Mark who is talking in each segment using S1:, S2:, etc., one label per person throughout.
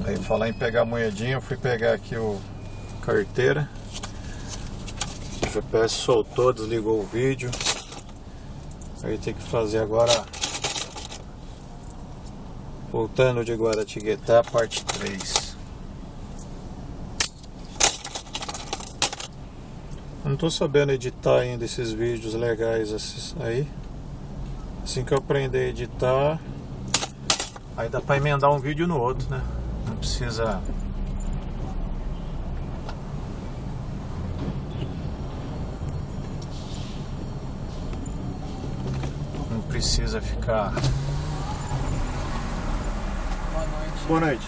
S1: Aí falar em pegar a moedinha, eu fui pegar aqui o carteira. O GPS soltou, desligou o vídeo. Aí tem que fazer agora, voltando de Guaratinguetá, parte 3. Não tô sabendo editar ainda esses vídeos legais aí. Assim que eu aprender a editar, aí dá pra emendar um vídeo no outro, né? Não precisa... Não precisa ficar...
S2: Boa noite.
S1: Boa noite.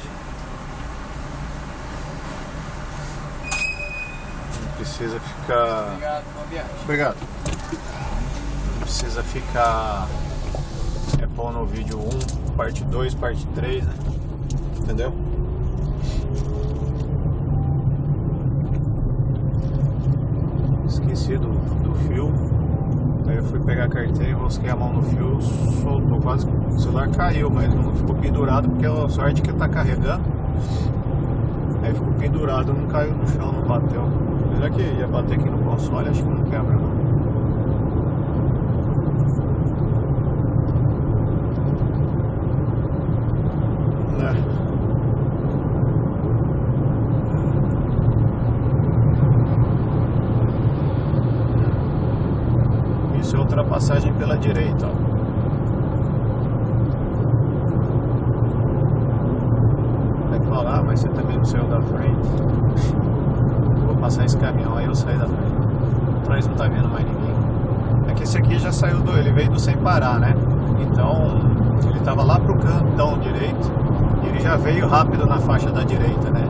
S1: Não precisa ficar...
S2: Obrigado, boa viagem.
S1: Obrigado. Não precisa ficar pondo o vídeo 1, parte 2, parte 3, né? Entendeu? Esqueci do fio. Aí eu fui pegar a carteira, enrosquei a mão no fio, soltou, quase o celular caiu, mas não ficou pendurado porque a sorte que tá carregando. Aí ficou pendurado, não caiu no chão, não bateu. Será que ia bater aqui no console? Acho que não quebra, não. Isso é ultrapassagem pela direita, ó. Vai falar, mas você também não saiu da frente. Eu vou passar esse caminhão, aí eu saio da frente. Atrás não tá vendo mais ninguém. É que esse aqui já saiu ele veio do sem parar, né? Então, ele tava lá pro cantão direito e ele já veio rápido na faixa da direita, né?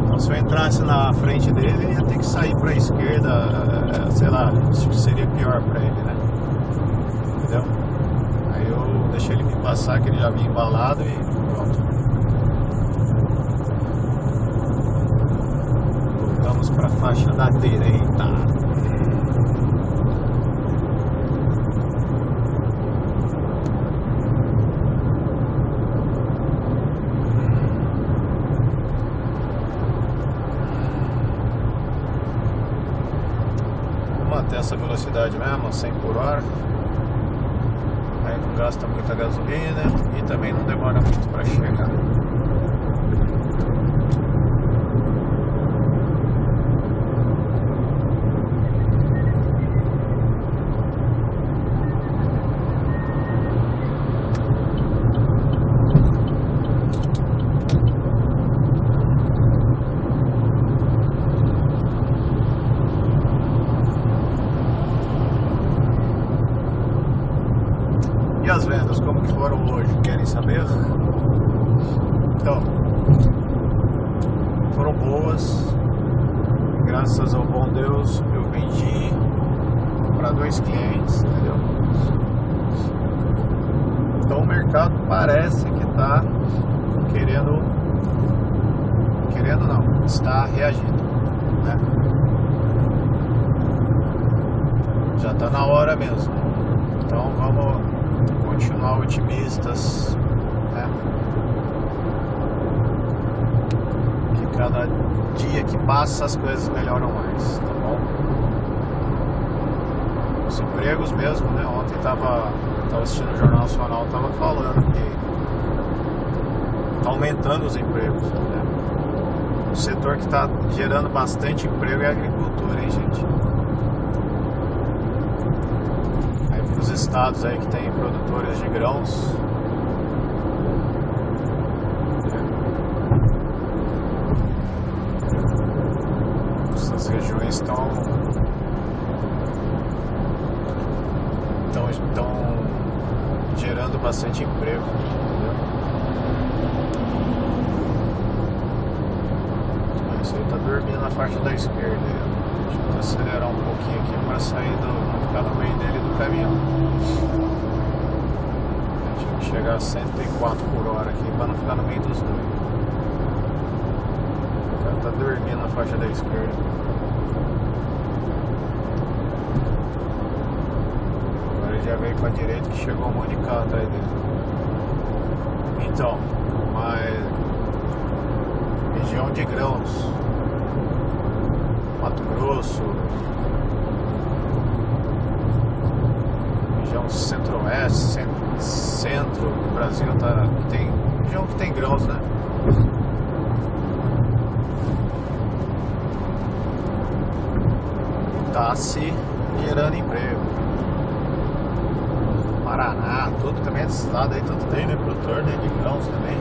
S1: Então, se eu entrasse na frente dele, ele ia ter que sair pra esquerda, sei lá, seria pior pra ele, né? Entendeu? Aí eu deixei ele me passar, que ele já vinha embalado e pronto. Voltamos pra faixa da direita. Manter essa velocidade mesmo, 100 por hora. Aí não gasta muita gasolina e também não demora muito para chegar. E as vendas, como que foram hoje? Querem saber? Então, foram boas. Graças ao bom Deus, eu vendi para 2 clientes, entendeu? Então o mercado parece que está querendo não, está reagindo, né? Já está na hora mesmo. Então vamos continuar otimistas, né? Que cada dia que passa as coisas melhoram mais, tá bom? Os empregos mesmo, né? Ontem tava assistindo o Jornal Nacional, tava falando que tá aumentando os empregos, né? O setor que tá gerando bastante emprego é a agricultura, hein, gente? Os estados aí que tem produtores de grãos, essas regiões estão gerando bastante emprego, entendeu? Isso aí tá dormindo na faixa da esquerda. Deixa eu acelerar um pouquinho aqui para sair não ficar no meio dele do caminhão. Tinha que chegar a 104 por hora aqui para não ficar no meio dos dois. O cara tá dormindo na faixa da esquerda. Agora ele já veio para a direita que chegou um monte de carro atrás dele. Então, mas região de grãos, Mato Grosso, região centro-oeste, centro do Brasil, tá, tem região que tem grãos, né? Tá se gerando emprego. Paraná, tudo também, esses lados aí tudo tem, né? Produtor, né? De grãos também.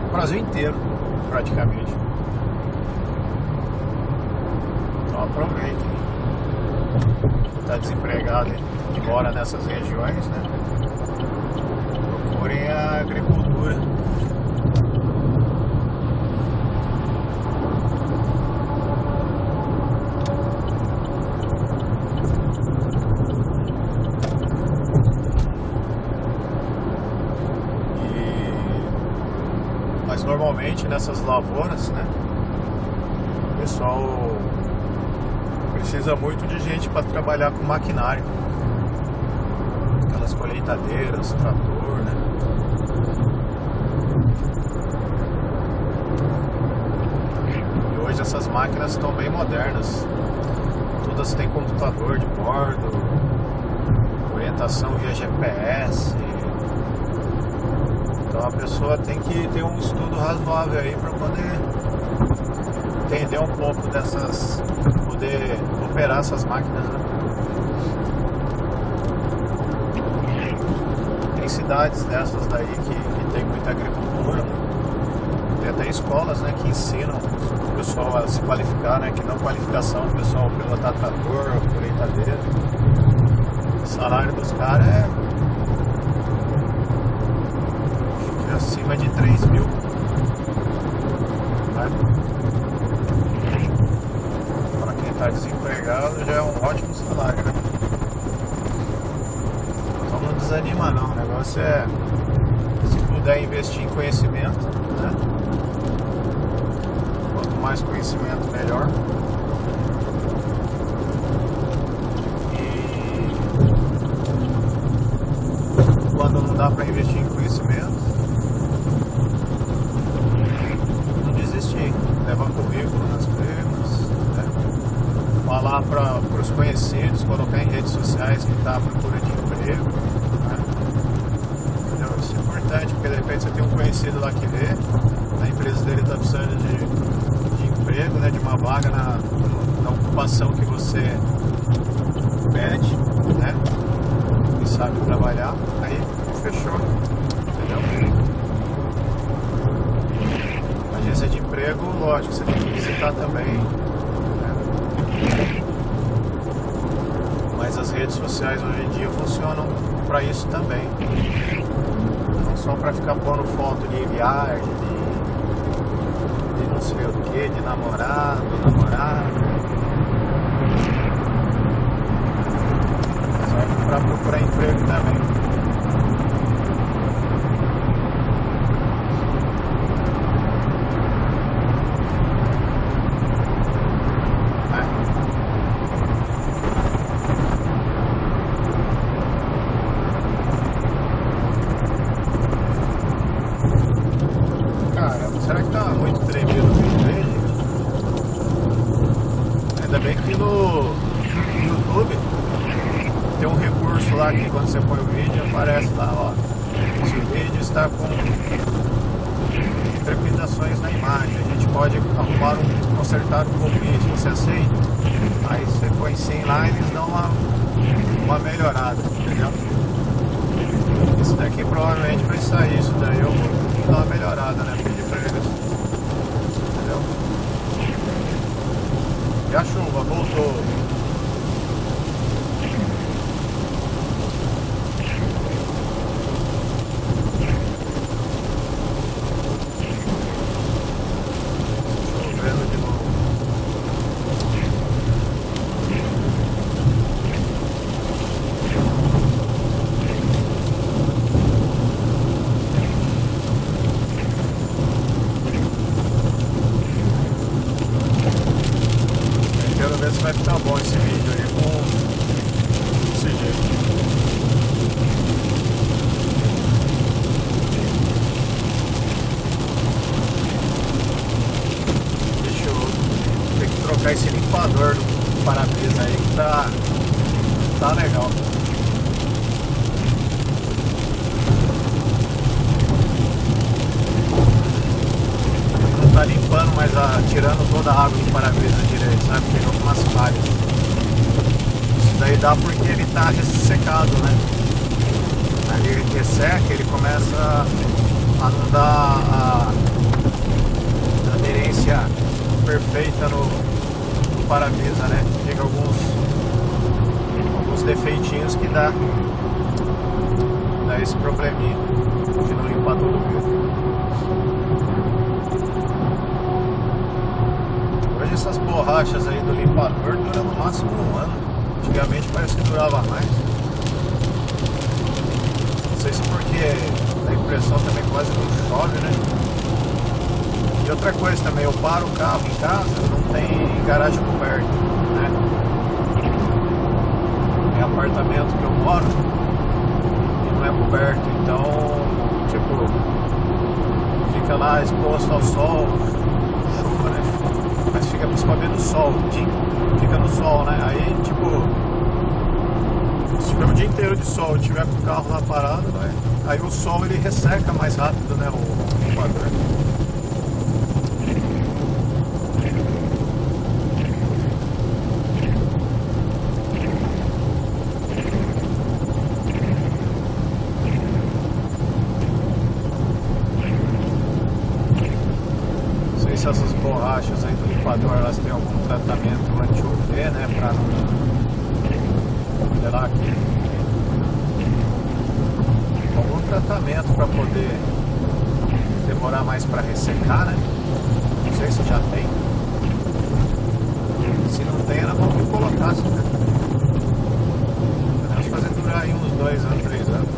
S1: O Brasil inteiro, praticamente. Então aproveitem. Tá desempregado aí, mora nessas regiões, né? Procurem a agricultura. Mas normalmente nessas lavouras, né, o pessoal precisa muito de gente para trabalhar com maquinário, aquelas colheitadeiras, trator, né? E hoje essas máquinas estão bem modernas, todas têm computador de bordo, orientação via GPS. Então a pessoa tem que ter um estudo razoável aí para poder entender um pouco dessas, poder operar essas máquinas, né? Tem cidades dessas daí que tem muita agricultura, né? Tem até escolas, né, que ensinam o pessoal a se qualificar, né? Que não qualificação, o pessoal pilotar trator, colheitadeira. O salário dos caras é acima de 3 mil, né? Para quem está desempregado já é um ótimo salário, né? Então não desanima não, o negócio é, se puder investir em conhecimento, né? Quanto mais conhecimento melhor. E quando não dá para investir em conhecimento, levar currículo nas firmas, né? Falar para os conhecidos, colocar em redes sociais que está à procura de emprego, né? Entendeu? Isso é importante, porque de repente você tem um conhecido lá que vê, a empresa dele está precisando de emprego, né? De uma vaga na ocupação que você pede, né? E sabe trabalhar, aí fechou, entendeu? Agência de emprego, lógico, você tem que visitar também, né? Mas as redes sociais hoje em dia funcionam para isso também, não só para ficar pondo foto de viagem, de não sei o que, de namorado, serve para procurar emprego também. Será que tá muito tremido o vídeo aí? Ainda bem que no YouTube tem um recurso lá que quando você põe o vídeo aparece lá, ó. Se o vídeo está com trepidações na imagem, a gente pode consertar um pouquinho. Se você aceita, aí você põe sim lá e eles dão uma melhorada, entendeu? Isso daqui provavelmente vai sair, isso daí eu vou dar uma melhorada, né? Pedir pra eles, entendeu? E a chuva voltou. Chovendo de novo. limpador do para-brisa aí que tá legal. Não tá limpando, mas tirando toda a água do para-brisa direito, sabe? Pegou umas falhas. Isso daí dá porque ele tá ressecado, né? Aí ele resseca, ele começa a não dar a aderência perfeita no para-brisa, né? Fica alguns defeitinhos que dá esse probleminha de não limpar todo o vidro. Hoje essas borrachas aí do limpador duram no máximo 1 ano. Antigamente parece que durava mais. Não sei se porque a impressão também quase não chove, né? E outra coisa também, eu paro o carro em casa, não tem garagem coberta, né? É apartamento que eu moro e não é coberto, então, tipo, fica lá exposto ao sol, chuva, né? Mas fica principalmente no sol, fica no sol, né? Aí, tipo, se tiver o dia inteiro de sol e tiver com o carro lá parado, né? Aí o sol ele resseca mais rápido, né? O limpador. Se essas borrachas aí do limpador elas têm algum tratamento anti-UV, né, pra não, sei lá, algum tratamento para poder demorar mais para ressecar, né? Não sei se já tem. Se não tem, era bom que colocasse, né? Podemos fazer durar aí uns 2 anos, 3 anos.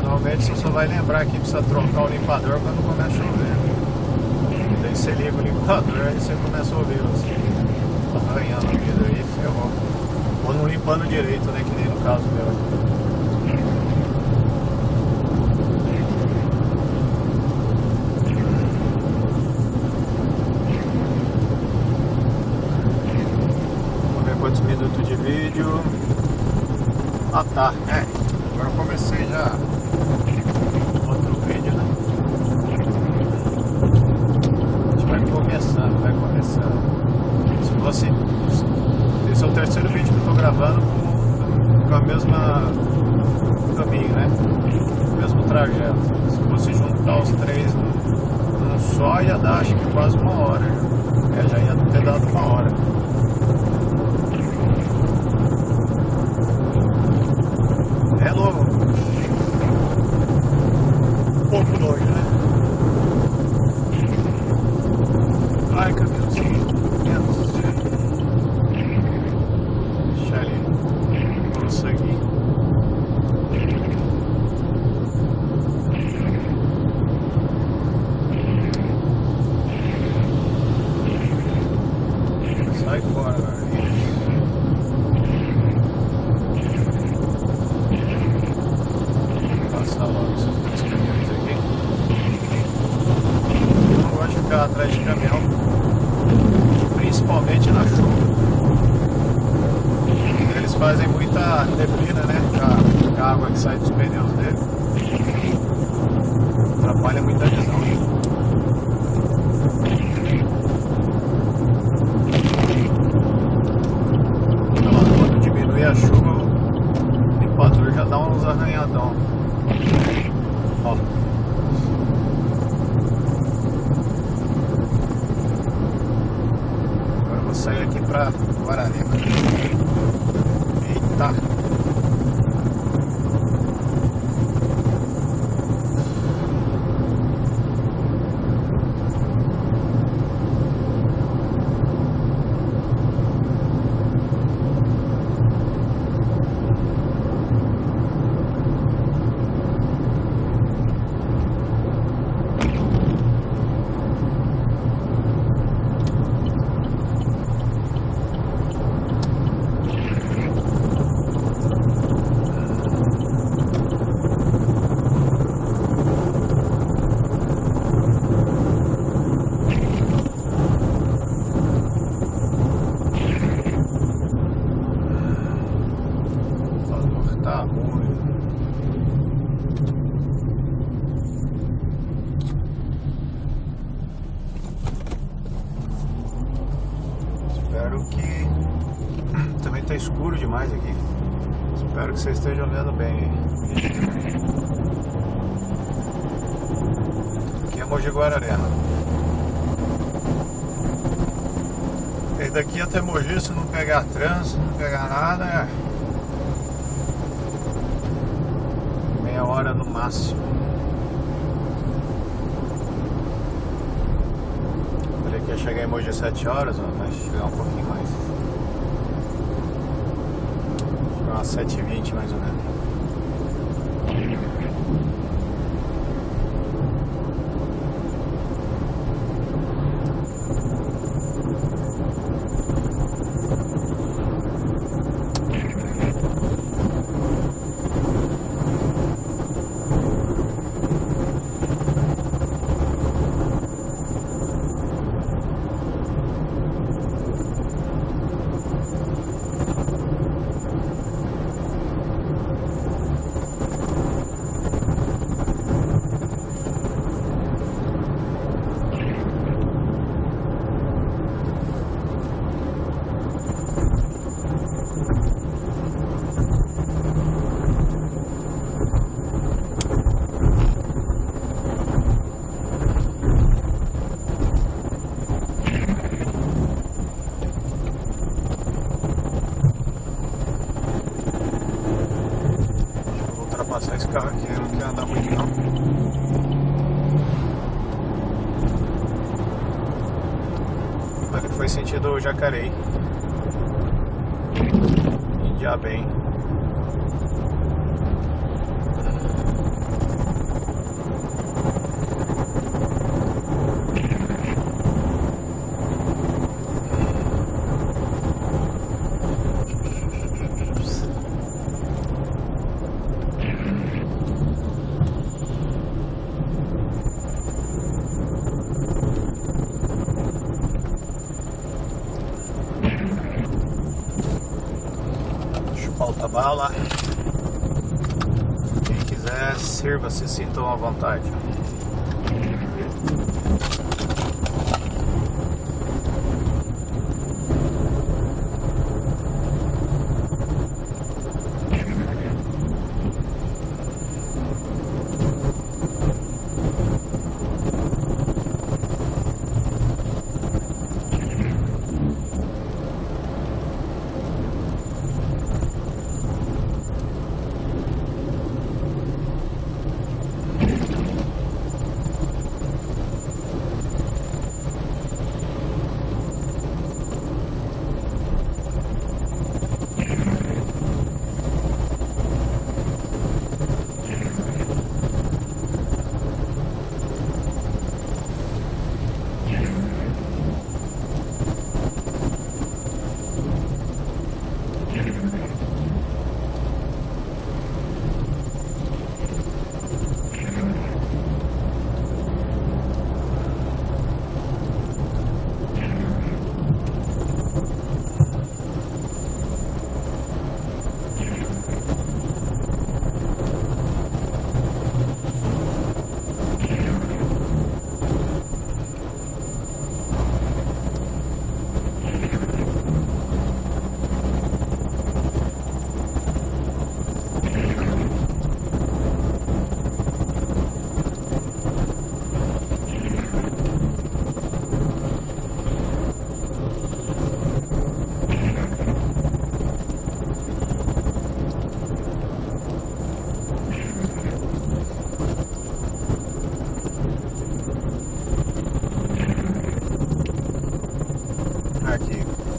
S1: Normalmente você só vai lembrar que precisa trocar o limpador quando começa a chover. E daí você liga o limpador e você começa a ouvir os arranhando o vidro aí, ferrou. Ou não limpando direito, né? Que nem no caso meu. Vamos ver quantos minutos de vídeo. Ah tá, agora eu comecei já outro vídeo, né? A gente vai começando. Se fosse... Esse é o terceiro vídeo que eu tô gravando com a mesma caminho, né? O mesmo trajeto. Se fosse juntar os 3 num só, ia dar acho que quase 1 hora. Já ia ter dado 1 hora. É novo. Um pouco longe, né? Ai, caminhãozinho. Deixa ele prosseguir. Sai fora, velho. Atrás de caminhão, principalmente na chuva. Eles fazem muita neblina, né? Com a água que sai dos pneus dele. Atrapalha muita visão. Então, quando diminui a chuva, o limpador já dá uns arranhadão. Ó. Sair aqui pra Guararema. Eita! tá ruim. Espero que... Também tá escuro demais aqui. Espero que vocês estejam vendo bem aí. Aqui é Mogi Guararema. E daqui até Mogi, se não pegar trânsito, não pegar nada, meia hora no máximo. Falei que ia chegar em Mogi 7 horas, mas chegar um pouquinho mais. Umas 7h20 mais ou menos. Passar esse carro aqui, eu não quero andar muito não. Ele foi sentido Jacareí, Indiabém. Falta bala. Quem quiser, sirva-se, sintam à vontade.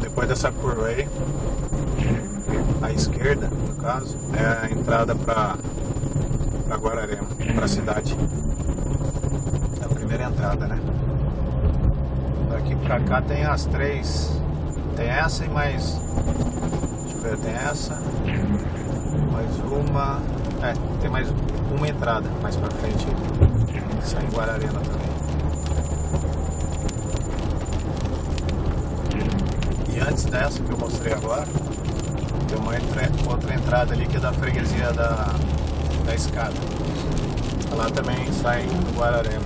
S1: Depois dessa curva aí, à esquerda, no caso, é a entrada para Guararema, para a cidade. É a primeira entrada, né? Daqui pra cá tem as três. Tem essa e mais. Deixa eu ver, tem essa. Mais uma. Tem mais uma entrada mais pra frente. Que sai em Guararema também. E antes dessa que eu mostrei agora, tem uma outra entrada ali que é da freguesia da escada. Lá também sai em Guararema.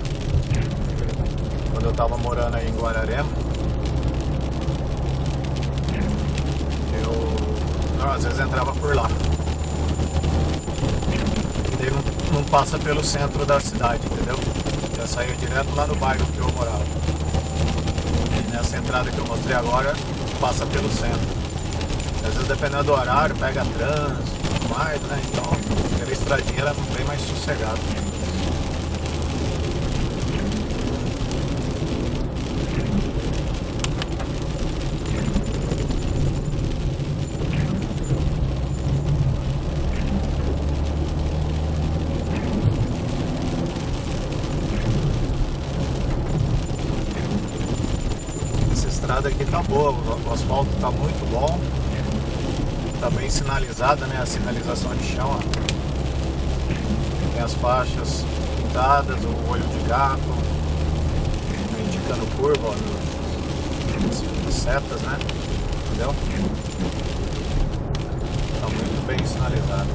S1: Quando eu tava morando aí em Guararema, eu às vezes entrava por lá. E ele não passa pelo centro da cidade, entendeu? Já saía direto lá no bairro que eu morava. E nessa entrada que eu mostrei agora, passa pelo centro. Às vezes, dependendo do horário, pega trânsito e tudo mais, né? Então, aquela estradinha era bem mais sossegada. Essa estrada aqui tá boa, o asfalto tá muito bom. Tá bem sinalizada, né? A sinalização de chão, ó. Tem as faixas pintadas, o olho de gato, indicando curva, ó, as setas, né? Entendeu? Tá muito bem sinalizado.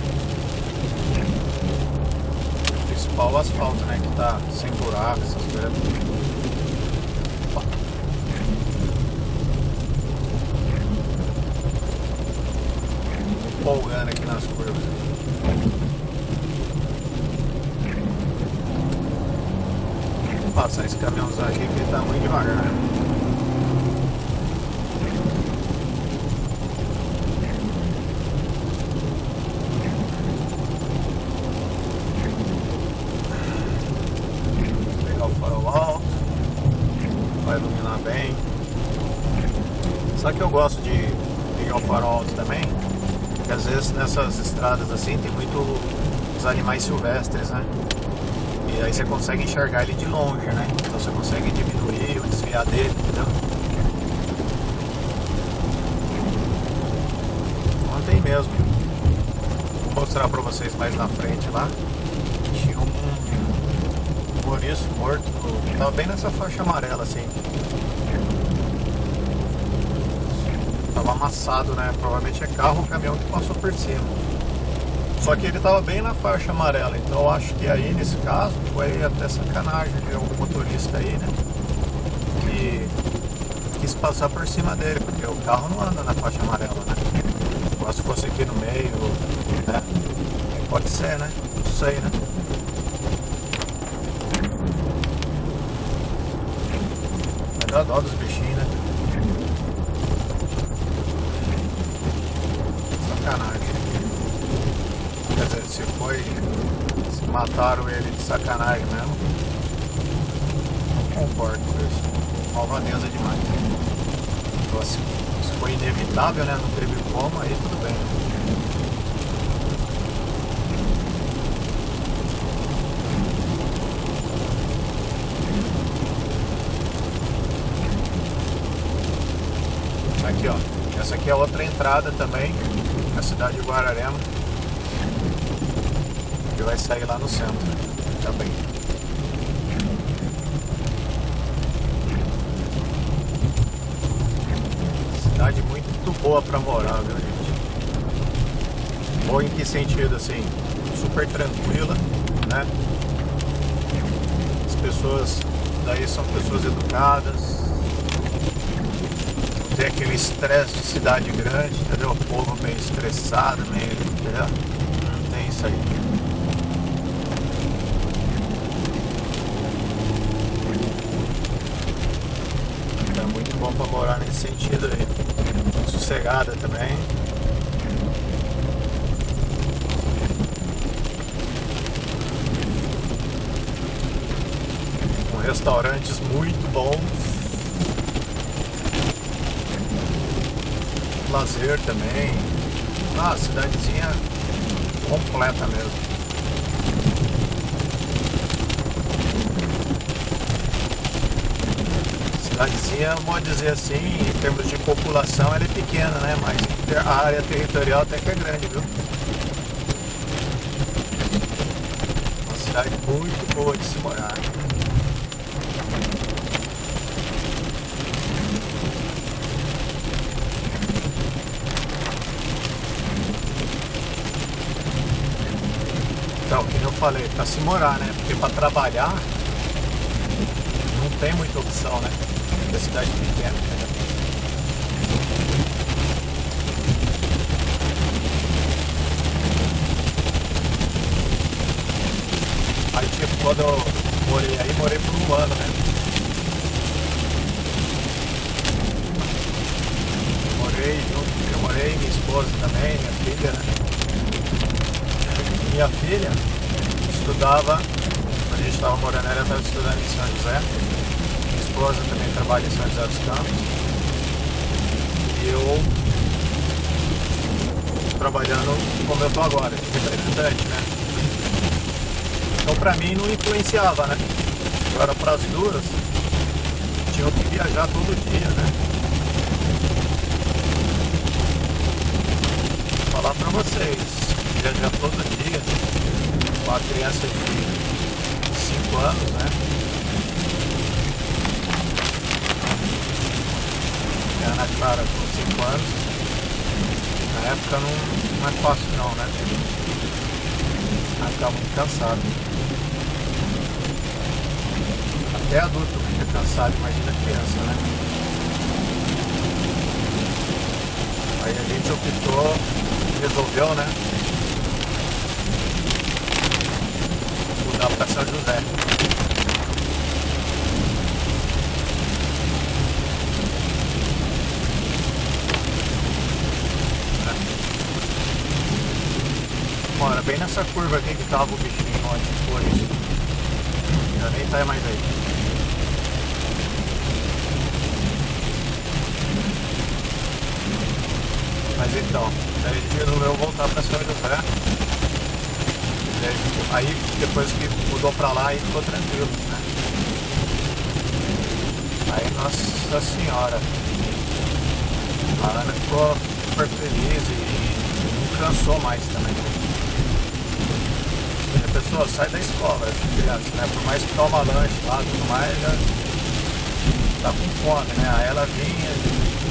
S1: O principal é o asfalto, né? Que tá sem buraco, essas coisas. Empolgando aqui nas curvas. Vou passar esse caminhãozão aqui que ele tá muito devagar. Vou pegar o farol alto, vai iluminar bem. Só que eu gosto de ligar o farol alto também. Porque às vezes nessas estradas assim tem muitos animais silvestres, né? E aí você consegue enxergar ele de longe, né? Então você consegue diminuir ou desviar dele, entendeu? Ontem mesmo, vou mostrar pra vocês mais na frente lá. Tinha um ouriço morto, tava bem nessa faixa amarela assim. Tava amassado, né? Provavelmente é carro ou caminhão que passou por cima. Só que ele tava bem na faixa amarela. Então eu acho que aí, nesse caso, foi até sacanagem de algum motorista aí, né? Que quis passar por cima dele, porque o carro não anda na faixa amarela, né? Igual se fosse aqui no meio, né? Pode ser, né? Não sei, né? Vai dar dó dos bichinhos, né? Sacanagem. Quer dizer, se mataram ele de sacanagem mesmo, não concordo com isso. Malvadeza demais. Então, se foi inevitável, né? Não teve como, aí tudo bem. Aqui, ó. Essa aqui é outra entrada também na cidade de Guararema, que vai sair lá no centro também. Cidade muito boa pra morar, viu, gente? Boa em que sentido, assim? Super tranquila, né? As pessoas daí são pessoas educadas. Tem aquele estresse de cidade grande, entendeu? O povo meio estressado, meio, entendeu? Não tem isso aí. É muito bom pra morar nesse sentido aí. Sossegada também. Com restaurantes muito bons. Lazer também. Ah, cidadezinha completa mesmo. Cidadezinha, vamos dizer assim, em termos de população ela é pequena, né? Mas a área territorial até que é grande, viu? Uma cidade muito boa de se morar. Então, como eu falei, pra se morar, né? Porque pra trabalhar não tem muita opção, né? Da cidade pequena, entendeu? Aí tipo, quando eu morei aí, morei por um ano, né? Morei junto, eu morei, minha esposa também, minha filha, né? Minha filha estudava, quando a gente estava morando, ela estava estudando em São José. Minha esposa também trabalha em São José dos Campos. E eu trabalhando como eu tô agora, de representante, né? Então pra mim não influenciava, né? Agora pras duas, tinham que viajar todo dia, né? Vou falar pra vocês, viajar todo dia, com a criança de 5 anos, né? A Ana Clara com 5 anos, na época não é fácil não, né? Vai ficar muito cansado. Até adulto fica cansado, imagina criança, né? Aí a gente optou, resolveu, né? Mudar para São José. Mora bem nessa curva aqui que tava o bichinho onde foi isso. Já nem tá mais aí. Mas então, daí a gente resolveu voltar pra São José. Aí depois que mudou pra lá aí ficou tranquilo, né? Aí nossa senhora, a Ana ficou super feliz e não cansou mais também. A pessoa sai da escola, criança, né? Por mais que toma lanche lá e tudo mais, já tá com fome, né? Aí ela vinha, a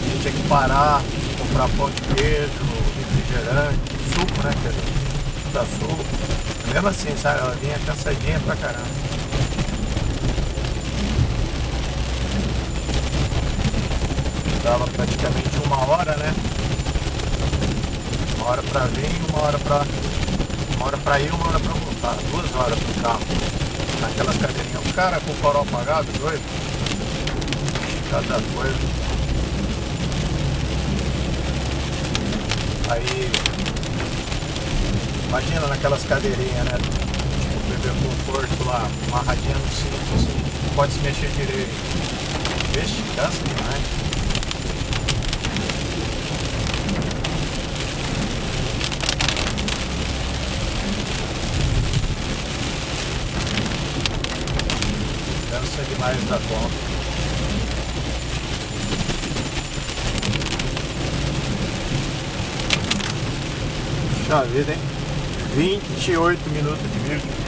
S1: gente tinha que parar, comprar pão de queijo, refrigerante, suco, né? Da suco. Mesmo assim, sabe? Ela vinha cansadinha pra caramba. Dava praticamente 1 hora, né? 1 hora pra vir, 1 hora pra ir, 1 hora pra voltar. 2 horas pro carro. Naquelas cadeirinhas. O cara com o farol apagado, doido. Cada coisa. Aí, imagina naquelas cadeirinhas, né? Tipo, bebê conforto lá, amarradinha no cinto, assim. Não pode se mexer direito. Vixe, cansa demais. Cansa demais da conta. Puxa vida, hein? 28 minutos de vídeo.